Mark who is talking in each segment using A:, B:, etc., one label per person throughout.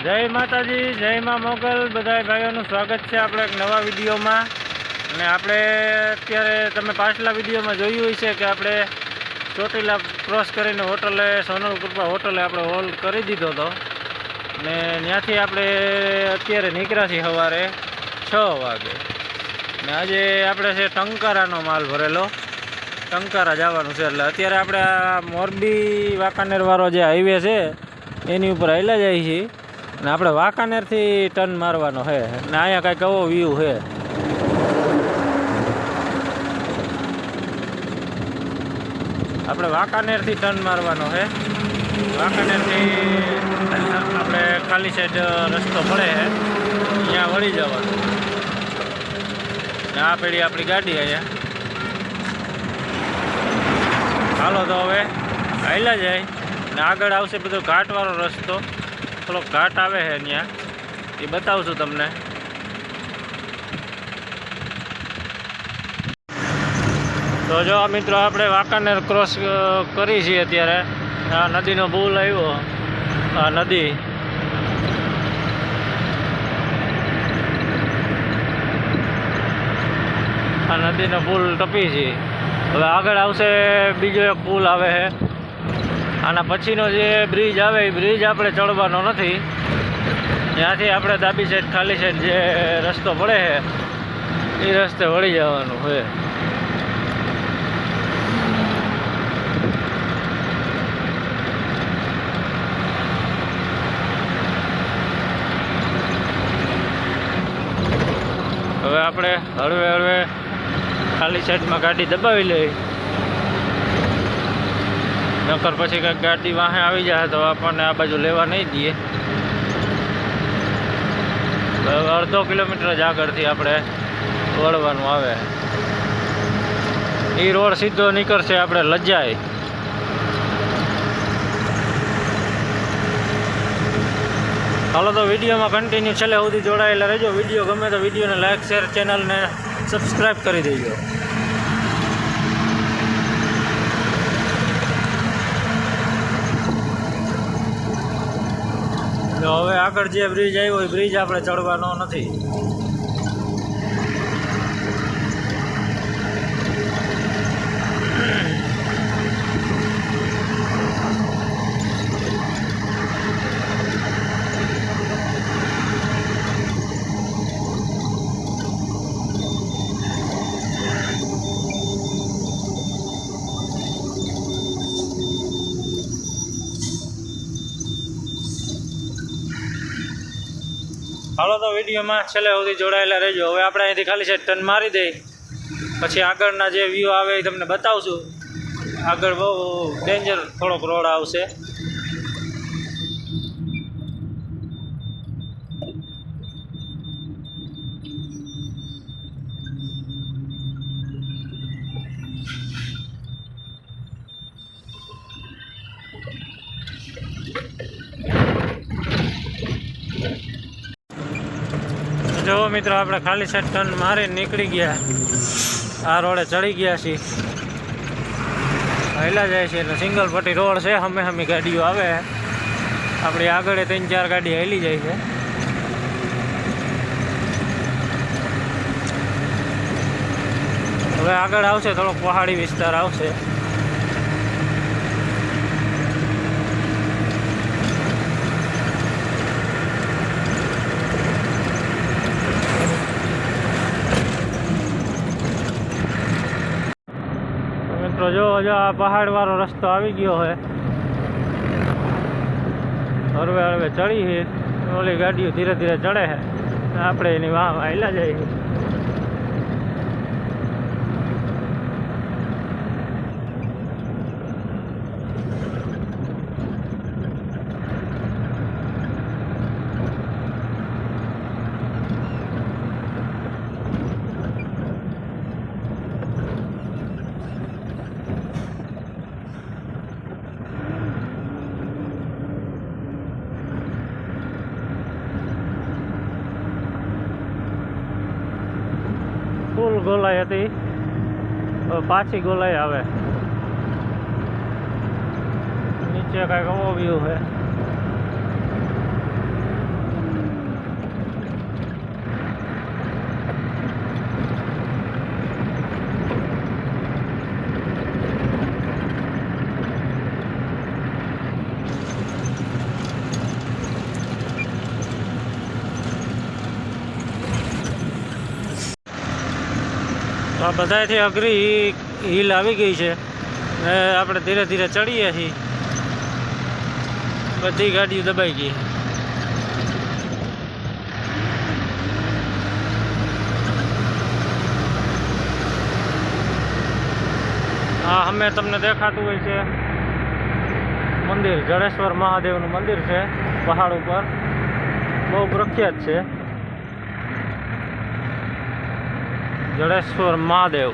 A: જય માતાજી, જય માં મોગલ, બધા ભાઈઓનું સ્વાગત છે આપણે એક નવા વિડીયોમાં। અને આપણે અત્યારે તમે પાછલા વિડીયોમાં જોયું છે કે આપણે ચોટીલા ક્રોસ કરીને હોટલે સોનલ કૃપા હોટલે આપણે હોલ્ડ કરી દીધો હતો ને ત્યાંથી આપણે અત્યારે નીકળ્યા છીએ સવારે 6 વાગે ને આજે આપણે છે ટંકારાનો માલ ભરેલો, ટંકારા જવાનું છે। એટલે અત્યારે આપણે આ મોરબી વાંકાનેરવાળો જે હાઈવે છે એની ઉપર હાલ્યા જાય છીએ ને આપણે વાંકાનેરથી ટર્ન મારવાનો છે ને અહીંયા કાંઈક આવો વ્યૂ છે। આપણે વાંકાનેરથી ટર્ન મારવાનો છે, વાંકાનેરથી આપણે ખાલી સાઈડ રસ્તો પડે છે ત્યાં વળી જવાનું ને આ પેઢી આપણી ગાડી અહીંયા। હાલો તો હવે હાલ્યા જાય ને આગળ આવશે બધો ઘાટવાળો રસ્તો, થોડોક ઘાટ આવે છે ત્યાં, એ બતાવું છું તમને। તો જો મિત્રો આપણે વાંકાનેર ક્રોસ કરી છીએ અત્યારે। આ નદીનો પુલ આવ્યો, આ નદી આ નદીનો પુલ ટપી છે। હવે આગળ આવશે બીજો એક પુલ આવે છે, આના પછીનો જે બ્રિજ આવે એ બ્રિજ આપણે ચડવાનો નથી, ત્યાંથી આપણે ડાબી સાઈડ ખાલી સાઈડ જે રસ્તો પડે છે એ રસ્તે વળી જવાનું છે। હવે આપણે હળવે હળવે ખાલી સાઈડમાં ગાડી દબાવી લઈ, નકર પછી કંઈક ગાડી વાહે આવી જાય તો આપણને આ બાજુ લેવા નહીં દઈએ। હવે અડધો કિલોમીટર જ આગળથી આપણે વળવાનું આવે, એ રોડ સીધો નીકળશે આપણે લજાય। હાલો તો વિડીયોમાં કન્ટિન્યુ છેલ્લે સુધી જોડાયેલા રહેજો। વિડીયો ગમે તો વિડીયોને લાઇક, શેર, ચેનલને સબસ્ક્રાઈબ કરી દેજો। તો હવે આગળ જે બ્રિજ આવ્યો એ બ્રિજ આપણે ચડવાનો નથી। હાલો તો વિડીયોમાં છેલ્લે સુધી જોડાયેલા રહેજો। હવે આપણે અહીંથી ખાલી સાઈડ ટર્ન મારી દઈ, પછી આગળના જે વ્યૂ આવે એ તમને બતાવશું। આગળ બહુ ડેન્જર થોડોક રોડ આવશે, જો મિત્રો આપણે ખાલી સાઈડ ટર્ન મારીને નીકળી ગયા, આ રોડે ચડી ગયા છીએ, હાલ્યા જાય છે એટલે સિંગલ પટ્ટી રોડ છે, હમે હમી ગાડીઓ આવે, આપણી આગળ 3-4 ગાડી હાલી જાય છે। હવે આગળ આવશે થોડોક પહાડી વિસ્તાર આવશે, જો આ પહાડવાળો રસ્તો આવી ગયો છે, હળવે હળવે ચડી છે, ઓલી ગાડીઓ ધીરે ધીરે ચડે છે, આપણે એની વાહ હાલ્યા જાય છે। ફૂલ ગોલાઈ હતી, પાછી ગોલાઈ આવે, નીચે કાંઈક આવો વ્યૂ છે। આ બધાથી અઘરી હિલ આવી ગઈ છે ને આપણે ધીરે ધીરે ચડીએ છીએ. બધી ગાડીઓ દબાઈ ગઈ. હા અમે તમને દેખાતું હોય છે મંદિર, જડેશ્વર મહાદેવનું મંદિર છે પહાડ ઉપર, બહુ પ્રખ્યાત છે જડેશ્વર મહાદેવ.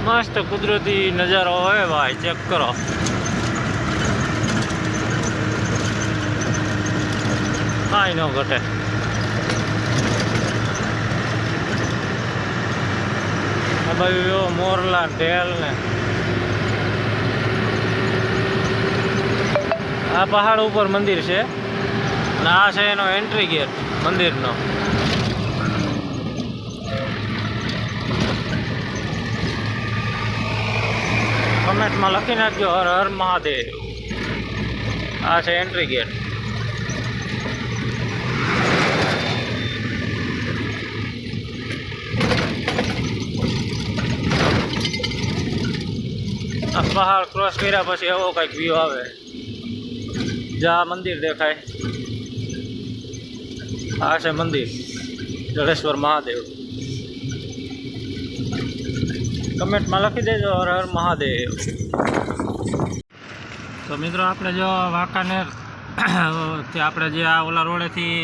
A: મસ્ત કુદરતી નજારો હોય ભાઈ, ચેક કરો. કાંઈ ન ઘટે. આ બાજુ મોરલા ઢેલ ને આ પહાડ ઉપર મંદિર છે અને આ છે એનો એન્ટ્રી ગેટ મંદિરનો. કમેન્ટમાં લખી નાખજો હર હર મહાદેવ. આ છે એન્ટ્રી ગેટ. આ પહાડ ક્રોસ કર્યા પછી એવો કંઈક વ્યૂ આવે, જ્યાં મંદિર દેખાય. આ છે મંદિર જડેશ્વર મહાદેવ. કમેન્ટમાં લખી દેજો હર હર મહાદેવ. તો મિત્રો આપણે જો વાંકાનેર આપણે જે આ ઓલા રોડેથી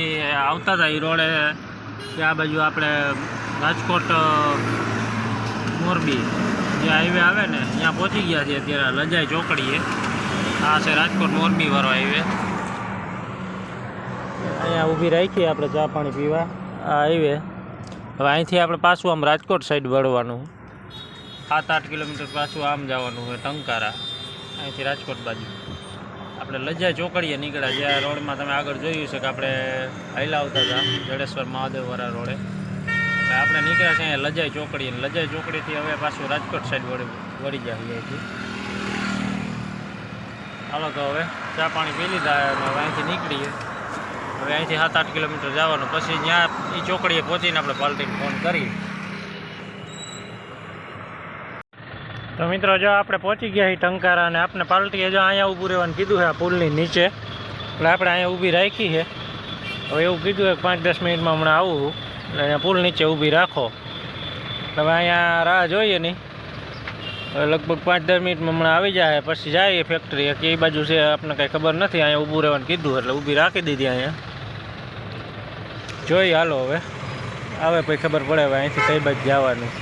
A: આવતા હતા એ રોડે આ બાજુ આપણે રાજકોટ મોરબી જે હાઈવે આવે ને ત્યાં પહોંચી ગયા છીએ અત્યારે લજાઈ ચોકડીએ. આ છે રાજકોટ મોરબી વાળો હાઈવે. અહીંયા ઊભી રાખીએ આપણે ચા પાણી પીવા. આ હાઈવે હવે અહીંથી આપણે પાછું આમ રાજકોટ સાઈડ વળવાનું, 7-8 કિલોમીટર પાછું આમ જવાનું હોય ટંકારા. અહીંથી રાજકોટ બાજુ આપણે લજાઈ ચોકડીએ નીકળ્યા, જ્યાં રોડમાં તમે આગળ જોયું છે કે આપણે હાઈલા આવતા હતા જડેશ્વર મહાદેવવાળા રોડે. આપણે નીકળ્યા છે અહીંયા લજાઈ ચોકડી, અને લજાઈ ચોકડીથી હવે પાછું રાજકોટ સાઈડ વળી જાય અહીંથી. હાલો તો હવે ચા પાણી પી લીધા અને હવે અહીંથી નીકળીએ. હવે અહીંથી 7-8 કિલોમીટર જવાનું, પછી ત્યાં એ ચોકડીએ પહોંચીને આપણે પાલટીને ફોન કરીએ. તો મિત્રો જો આપણે પહોંચી ગયા છીએ ટંકારા, અને આપણે પાલટીએ જો અહીંયા ઊભું રહેવાનું કીધું છે આ પુલની નીચે, એટલે આપણે અહીંયા ઊભી રાખી છે. હવે એવું કીધું કે 5-10 મિનિટમાં હમણાં આવું, એટલે અહીંયા પુલ નીચે ઊભી રાખો. હવે અહીંયા રાહ જોઈએ નહીં, હવે લગભગ 5-10 મિનિટમાં હમણાં આવી જાય, પછી જાય ફેક્ટરી કે એ બાજુ છે આપણને કંઈ ખબર નથી. અહીંયા ઊભું રહેવાનું કીધું એટલે ઊભી રાખી દીધી. અહીંયા જોઈએ હાલો હવે આવે પછી ખબર પડે હવે અહીંથી કઈ બાજુ જવાનું.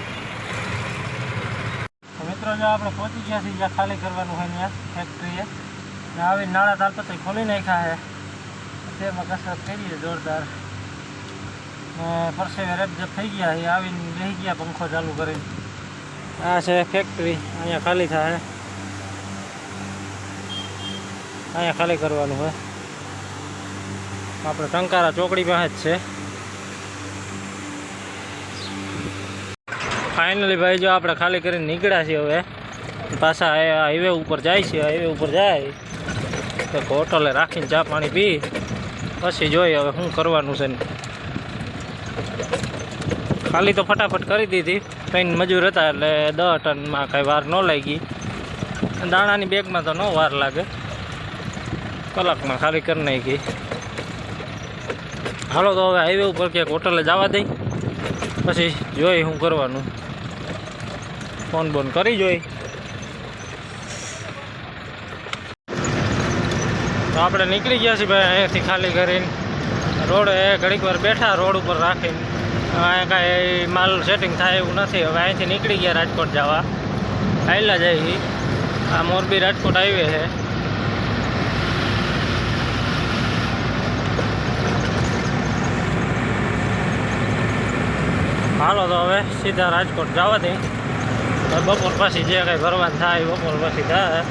A: મિત્રો જો આપણે પહોંચી ગયા છીએ જ્યાં ખાલી કરવાનું હોય ત્યાં ફેક્ટરીએ, આવી નાળા તાર પછી ખોલી નાખ્યા છે. તેમાં કસરત કરીએ જોરદાર, પરસેવે રેપઝેપ થઈ ગયા છે. આવીને બેસી ગયા પંખો ચાલુ કરીને. આ છે ફેક્ટરી, અહીંયા ખાલી થાય, અહીંયા ખાલી કરવાનું હોય. આપણે ટંકારા ચોકડી પાસે જ છે. ફાઇનલી ભાઈ જો આપણે ખાલી કરીને નીકળ્યા છીએ. હવે પાછા હાઈવે ઉપર જાય છે. હાઈવે ઉપર જાય તો હોટલે રાખીને ચા પાણી પી પછી જોઈએ હવે શું કરવાનું છે. ખાલી તો ફટાફટ કરી દીધી, 3 મજૂર હતા એટલે 10 ટનમાં કાંઈ વાર ન લાગી. દાણાની બેગમાં તો ન વાર લાગે, કલાકમાં ખાલી કરી નાખી. હાલો તો હવે હાઈવે ઉપર ક્યાંક હોટલે જવા દઈ, પછી જોઈ શું કરવાનું. ફોન બોન કરી જોઈ. તો આપણે નીકળી ગયા છીએ ભાઈ અહીંયાથી ખાલી કરીને. રોડે ઘડીક વાર બેઠા રોડ ઉપર રાખીને, અહીંયા કાંઈ માલ સેટિંગ થાય એવું નથી. હવે અહીંથી નીકળી ગયા રાજકોટ જવા, હાઈલા જાય. આ મોરબી રાજકોટ હાઈવે છે. હાલો તો હવે સીધા રાજકોટ જવા દે. બપોર પછી જે કંઈ ભરવાનું થાય બપોર પછી થાય.